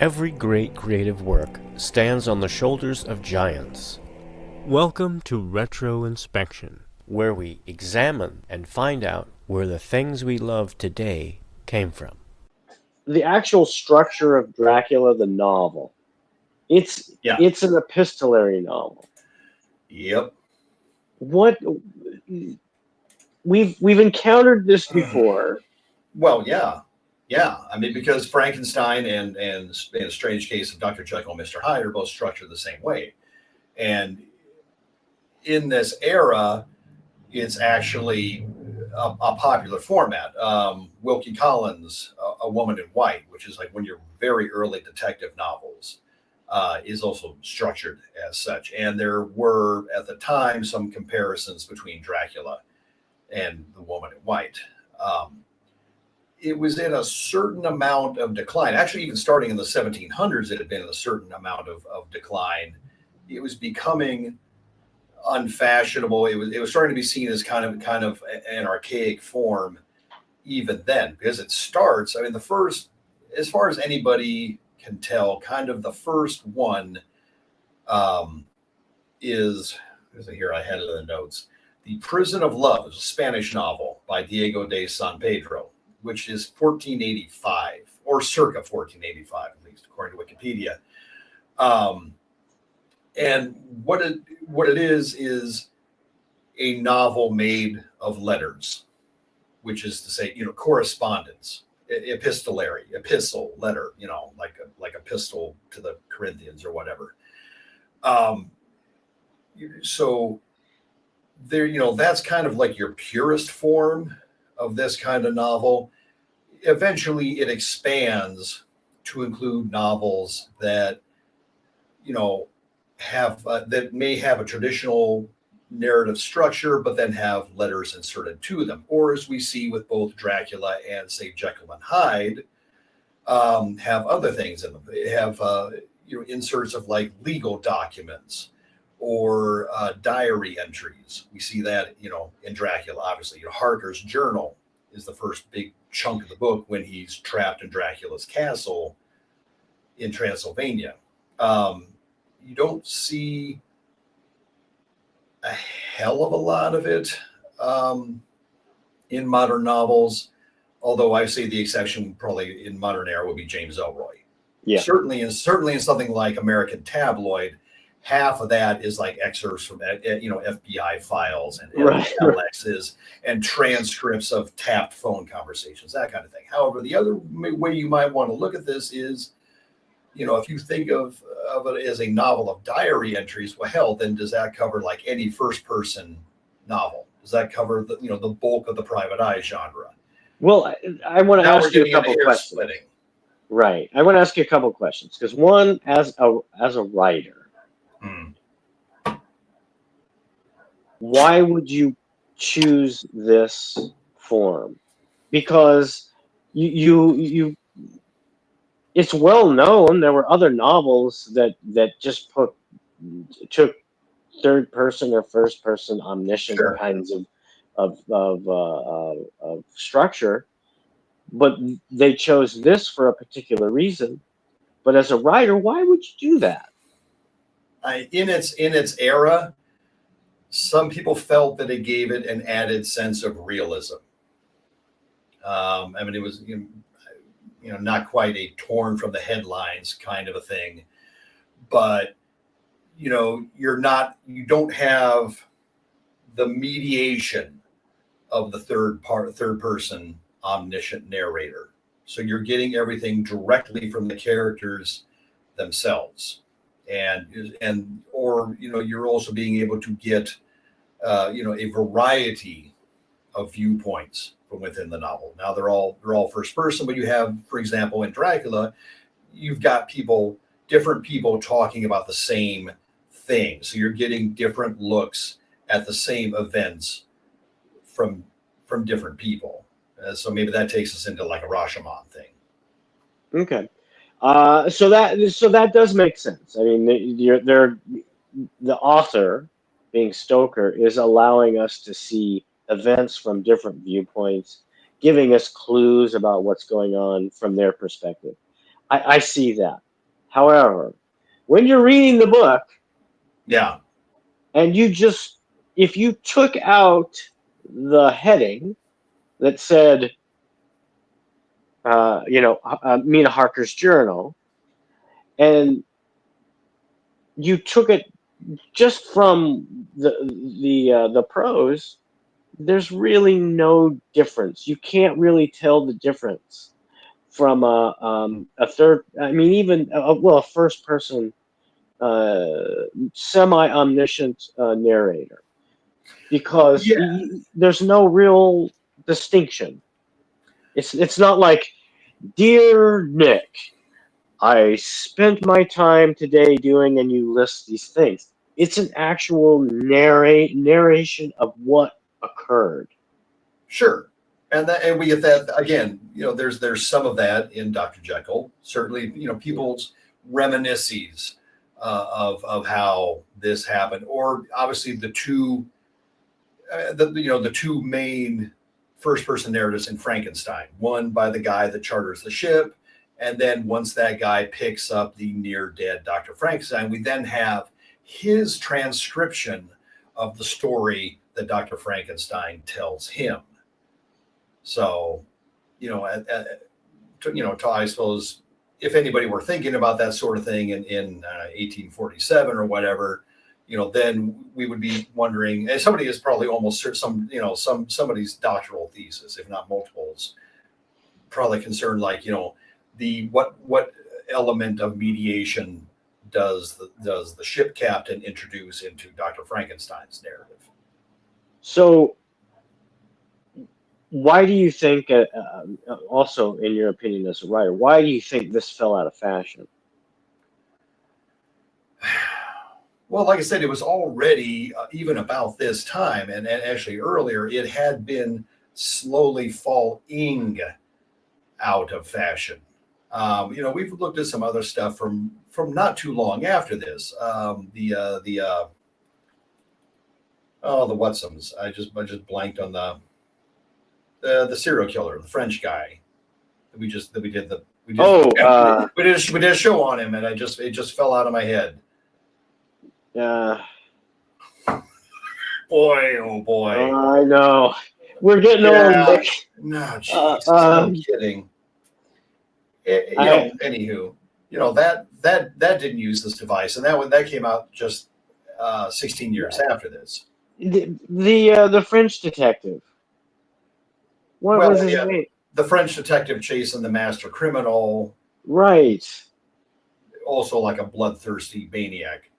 Every great creative work stands on the shoulders of giants. Welcome to RetroInspection, where we examine and find out where the things we love today came from. The actual structure of Dracula, the novel, it's an epistolary novel. Yep. What we've encountered this before. Well, yeah. I mean, because Frankenstein and in a strange case of Dr. Jekyll and Mr. Hyde are both structured the same way. And in this era, it's actually a popular format. Wilkie Collins' A Woman in White, which is like one of your very early detective novels, is also structured as such. And there were, at the time, some comparisons between Dracula and The Woman in White. It was in a certain amount of decline. Actually, even starting in the 1700s, it had been in a certain amount of decline. It was becoming unfashionable. It was starting to be seen as kind of an archaic form even then, because it starts, I mean, the first, as far as anybody can tell, kind of the first one is here, I had it in the notes. The Prison of Love is a Spanish novel by Diego de San Pedro, which is 1485 or circa 1485, at least according to Wikipedia. And what it is a novel made of letters, which is to say, correspondence, epistolary, epistle, letter, like a epistle to the Corinthians or whatever. So there, that's kind of like your purest form of this kind of novel. Eventually it expands to include novels that, have that may have a traditional narrative structure, but then have letters inserted to them. Or as we see with both Dracula and, say, Jekyll and Hyde, have other things in them. They have, inserts of like legal documents or diary entries. We see that, in Dracula, obviously. Harker's journal is the first big chunk of the book when he's trapped in Dracula's castle in Transylvania. You don't see a hell of a lot of it in modern novels, although I say the exception probably in modern era would be James Ellroy. Yeah. Certainly in something like American Tabloid, half of that is like excerpts from FBI files and LXs and transcripts of tapped phone conversations, that kind of thing. However, the other way you might want to look at this is, if you think of it as a novel of diary entries, well, hell, then does that cover like any first-person novel? Does that cover the bulk of the private eye genre? Well, I want to ask you a couple questions. Right. I want to ask you a couple questions because one, as a writer, why would you choose this form? Because you it's well known there were other novels that just took third person or first person omniscient kinds of structure, but they chose this for a particular reason. But as a writer, why would you do that? In its era, some people felt that it gave it an added sense of realism. I mean, it was not quite a torn from the headlines kind of a thing, but you don't have the mediation of the third person omniscient narrator. So you're getting everything directly from the characters themselves. Or you're also being able to get a variety of viewpoints from within the novel. Now they're all first person, but you have, for example, in Dracula, you've got different people talking about the same thing. So you're getting different looks at the same events from different people. So maybe that takes us into like a Rashomon thing. Okay. So that does make sense. I mean, the author, being Stoker, is allowing us to see events from different viewpoints, giving us clues about what's going on from their perspective. I see that. However, when you're reading the book, Yeah. and if you took out the heading that said, Mina Harker's journal, and you took it just from the prose, there's really no difference. You can't really tell the difference from a third. I mean, even a first person semi omniscient narrator, because Yeah. there's no real distinction. It's not like, dear Nick, I spent my time today doing, and you list these things. It's an actual narration of what occurred. Sure. And we get that again, there's some of that in Dr. Jekyll. Certainly, people's reminiscences of how this happened, or obviously the two main first person narratives in Frankenstein. One by the guy that charters the ship, and then once that guy picks up the near dead Dr. Frankenstein, we then have his transcription of the story that Dr. Frankenstein tells him. So, I suppose if anybody were thinking about that sort of thing in 1847 or whatever, then we would be wondering, and somebody is probably almost somebody's doctoral thesis, if not multiples, probably concerned, like, what element of mediation does the ship captain introduce into Dr. Frankenstein's narrative? So, why do you think, also in your opinion as a writer, why do you think this fell out of fashion? Well, like I said, it was already even about this time, and actually earlier, it had been slowly falling out of fashion. We've looked at some other stuff from not too long after this. The Whatsums. I just blanked on the serial killer, the French guy. We did a show on him, and it just fell out of my head. Boy, oh boy! I know, we're getting old, Nick. No, jeez, no kidding. Anywho, that didn't use this device, and that came out just 16 years after this. The French detective. What was his name? The French detective chasing the master criminal. Right. Also, like a bloodthirsty maniac.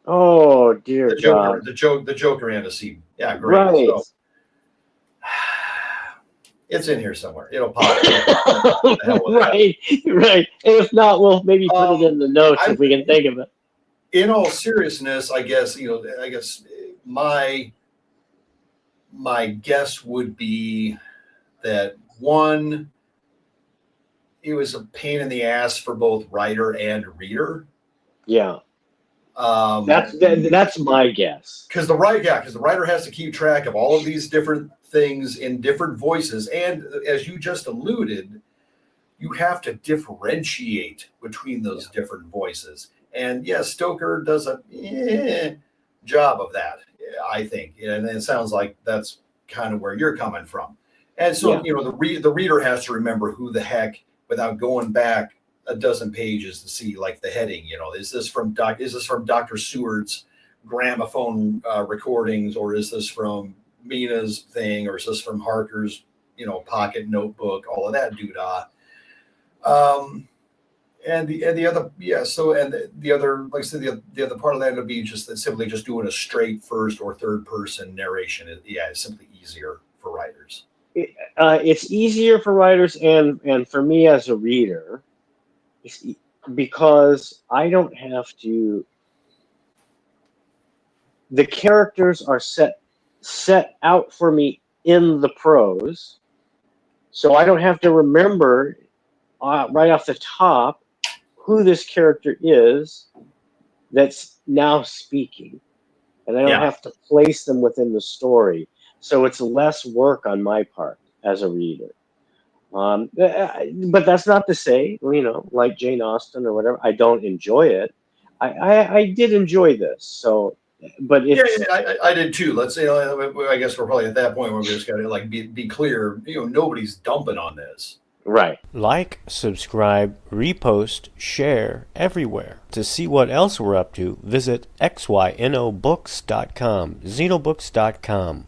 Oh dear God! The Joker antecedent. Yeah, great. Right. So, it's in here somewhere. It'll pop. Right. And if not, we'll maybe put it in the notes if we can think of it. In all seriousness, I guess my guess would be that, one, it was a pain in the ass for both writer and reader. Yeah. That's my guess. Because the writer has to keep track of all of these different things in different voices, and as you just alluded, you have to differentiate between those different voices. And yes, Stoker does a job of that, I think, and it sounds like that's kind of where you're coming from. And so the reader has to remember who the heck, without going back a dozen pages to see like the heading, is this from Dr. Seward's gramophone recordings, or is this from Mina's thing, or is this from Harker's pocket notebook, all of that doodah. And the other, like I said, the other part of that would be simply just doing a straight first or third person narration. It's simply easier for writers. It's easier for writers and for me as a reader, because I don't have to. The characters are set out for me in the prose, so I don't have to remember right off the top who this character is that's now speaking, and I don't have to place them within the story. So it's less work on my part as a reader. But that's not to say, like Jane Austen or whatever, I don't enjoy it. I did enjoy this. So, but Yeah, it's I did too. Let's say, I guess we're probably at that point where we just got to like be clear. Nobody's dumping on this. right. Like, subscribe, repost, share everywhere. To see what else we're up to, visit xynobooks.com, xenobooks.com.